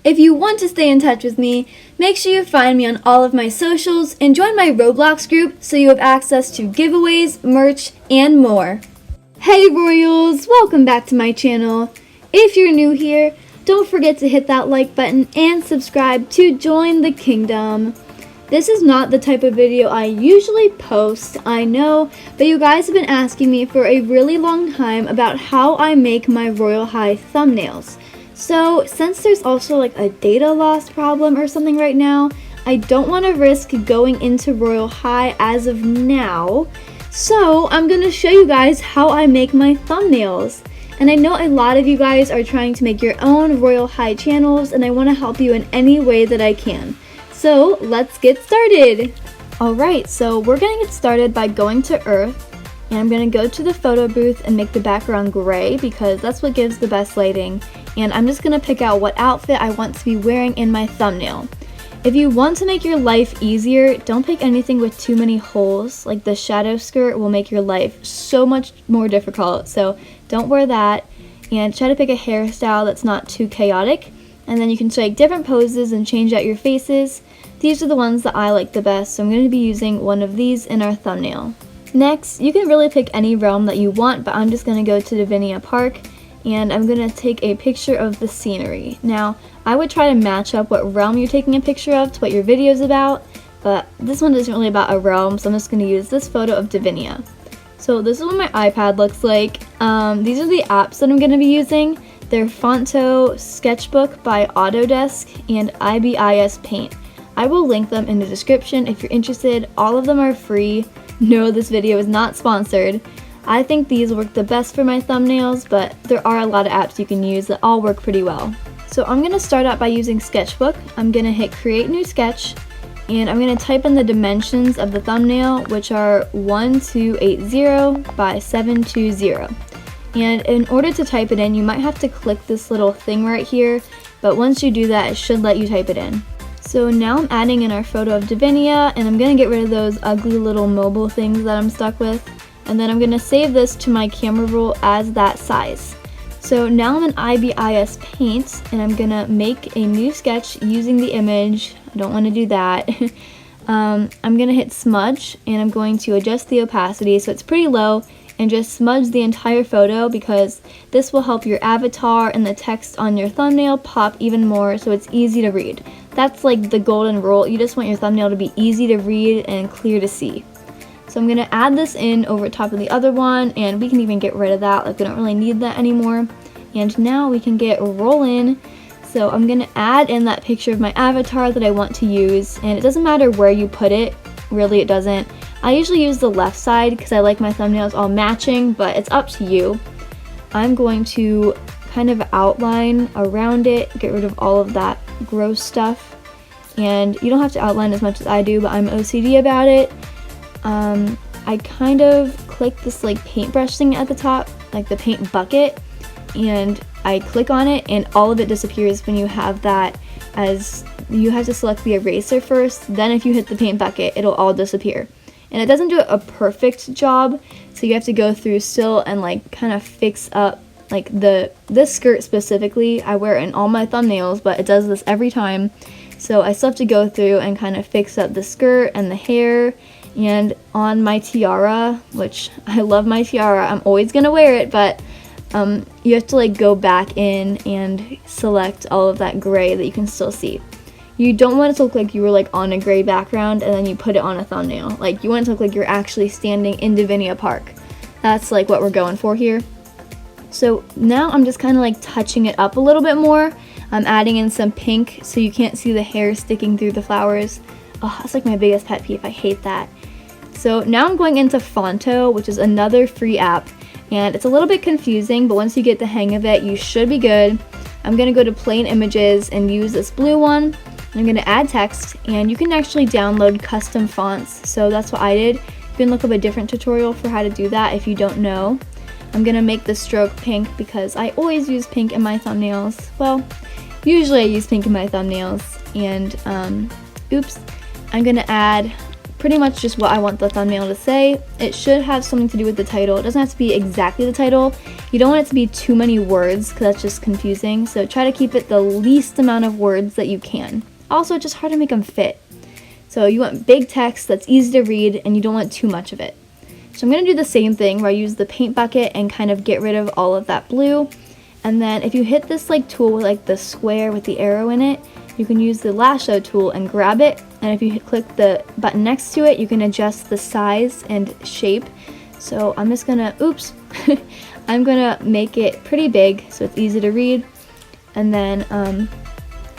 If you want to stay in touch with me, make sure you find me on all of my socials and join my Roblox group so you have access to giveaways, merch, and more. Hey Royals, welcome back to my channel. If you're new here, don't forget to hit that like button and subscribe to join the kingdom. This is not the type of video I usually post, I know, but you guys have been asking me for a really long time about how I make my Royale High thumbnails. So, since there's also like a data loss problem or something right now, I don't want to risk going into Royale High as of now. So, I'm going to show you guys how I make my thumbnails. And I know a lot of you guys are trying to make your own Royale High channels, and I want to help you in any way that I can. So, let's get started! Alright, so we're going to get started by going to Earth. And I'm going to go to the photo booth and make the background gray because that's what gives the best lighting. And I'm just going to pick out what outfit I want to be wearing in my thumbnail. If you want to make your life easier, don't pick anything with too many holes. Like the shadow skirt will make your life so much more difficult. So don't wear that. And try to pick a hairstyle that's not too chaotic. And then you can take different poses and change out your faces. These are the ones that I like the best. So I'm going to be using one of these in our thumbnail. Next, you can really pick any realm that you want, but I'm just going to go to Divinia Park and I'm going to take a picture of the scenery. Now, I would try to match up what realm you're taking a picture of to what your video is about, but this one isn't really about a realm, so I'm just going to use this photo of Divinia. So this is what my iPad looks like. These are the apps that I'm going to be using. They're Fonto, Sketchbook by Autodesk, and IBIS Paint. I will link them in the description if you're interested. All of them are free. No, this video is not sponsored. I think these work the best for my thumbnails, but there are a lot of apps you can use that all work pretty well. So I'm going to start out by using Sketchbook. I'm going to hit Create New Sketch, and I'm going to type in the dimensions of the thumbnail, which are 1280 by 720. And in order to type it in, you might have to click this little thing right here, but once you do that, it should let you type it in. So now I'm adding in our photo of Divinia, and I'm going to get rid of those ugly little mobile things that I'm stuck with. And then I'm going to save this to my camera roll as that size. So now I'm in IBIS Paint, and I'm going to make a new sketch using the image. I don't want to do that. I'm going to hit Smudge, and I'm going to adjust the opacity so it's pretty low, and just smudge the entire photo because this will help your avatar and the text on your thumbnail pop even more so it's easy to read. That's like the golden rule. You just want your thumbnail to be easy to read and clear to see. So I'm going to add this in over top of the other one, and we can even get rid of that, like we don't really need that anymore. And now we can get rolling. So I'm going to add in that picture of my avatar that I want to use, and it doesn't matter where you put it, really it doesn't. I usually use the left side because I like my thumbnails all matching, but it's up to you. I'm going to kind of outline around it, get rid of all of that gross stuff. And you don't have to outline as much as I do, but I'm OCD about it. I kind of click this like paintbrush thing at the top, like the paint bucket, and I click on it and all of it disappears when you have that, as you have to select the eraser first, then if you hit the paint bucket, it'll all disappear. And it doesn't do a perfect job, so you have to go through still and like kind of fix up like this skirt specifically. I wear it in all my thumbnails, but it does this every time. So I still have to go through and kind of fix up the skirt and the hair. And on my tiara, which I love my tiara, I'm always gonna wear it, but you have to like go back in and select all of that gray that you can still see. You don't want it to look like you were like on a gray background and then you put it on a thumbnail. Like you want it to look like you're actually standing in Divinia Park. That's like what we're going for here. So now I'm just kind of like touching it up a little bit more. I'm adding in some pink so you can't see the hair sticking through the flowers. Oh, that's like my biggest pet peeve. I hate that. So now I'm going into Fonto, which is another free app. And it's a little bit confusing, but once you get the hang of it, you should be good. I'm going to go to plain images and use this blue one. I'm going to add text, and you can actually download custom fonts, so that's what I did. You can look up a different tutorial for how to do that if you don't know. I'm going to make the stroke pink because I always use pink in my thumbnails. Well, usually I use pink in my thumbnails, and oops, I'm going to add pretty much just what I want the thumbnail to say. It should have something to do with the title. It doesn't have to be exactly the title. You don't want it to be too many words because that's just confusing. So try to keep it the least amount of words that you can. Also, it's just hard to make them fit. So you want big text that's easy to read and you don't want too much of it. So I'm going to do the same thing where I use the paint bucket and kind of get rid of all of that blue. And then if you hit this like tool with like the square with the arrow in it, you can use the lasso tool and grab it. And if you click the button next to it, you can adjust the size and shape. So I'm just gonna, I'm gonna make it pretty big so it's easy to read. And then I'm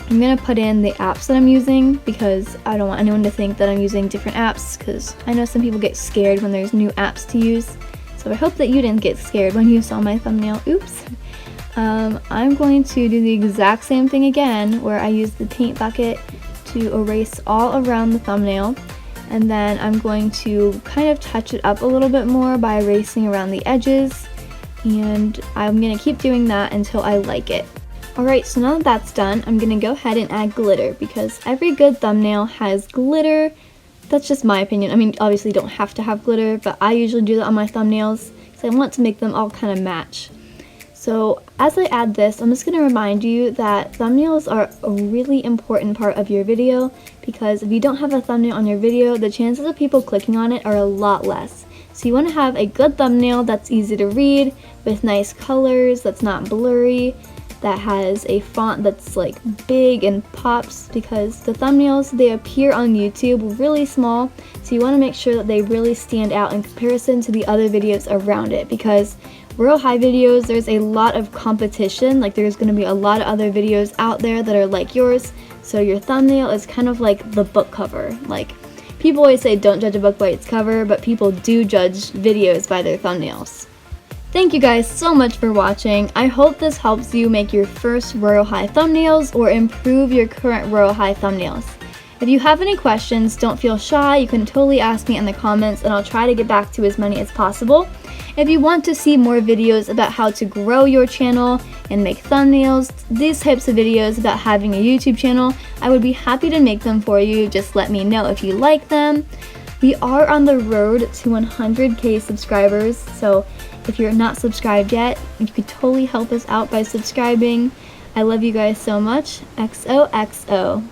gonna put in the apps that I'm using because I don't want anyone to think that I'm using different apps, because I know some people get scared when there's new apps to use. So I hope that you didn't get scared when you saw my thumbnail. I'm going to do the exact same thing again where I use the paint bucket to erase all around the thumbnail, and then I'm going to kind of touch it up a little bit more by erasing around the edges, and I'm going to keep doing that until I like it. Alright, so now that that's done, I'm going to go ahead and add glitter because every good thumbnail has glitter. That's just my opinion. I mean, obviously you don't have to have glitter, but I usually do that on my thumbnails because I want to make them all kind of match. So as I add this, I'm just going to remind you that thumbnails are a really important part of your video, because if you don't have a thumbnail on your video, the chances of people clicking on it are a lot less. So you want to have a good thumbnail that's easy to read, with nice colors, that's not blurry, that has a font that's like big and pops, because the thumbnails, they appear on YouTube really small, so you want to make sure that they really stand out in comparison to the other videos around it, because Royale High videos, there's a lot of competition. Like, there's going to be a lot of other videos out there that are like yours, so your thumbnail is kind of like the book cover. Like, people always say don't judge a book by its cover, but people do judge videos by their thumbnails. Thank you guys so much for watching. I hope this helps you make your first Royale High thumbnails or improve your current Royale High thumbnails. If you have any questions, don't feel shy. You can totally ask me in the comments and I'll try to get back to as many as possible. If you want to see more videos about how to grow your channel and make thumbnails, these types of videos about having a YouTube channel, I would be happy to make them for you. Just let me know if you like them. We are on the road to 100K subscribers, so if you're not subscribed yet, you could totally help us out by subscribing. I love you guys so much. XOXO.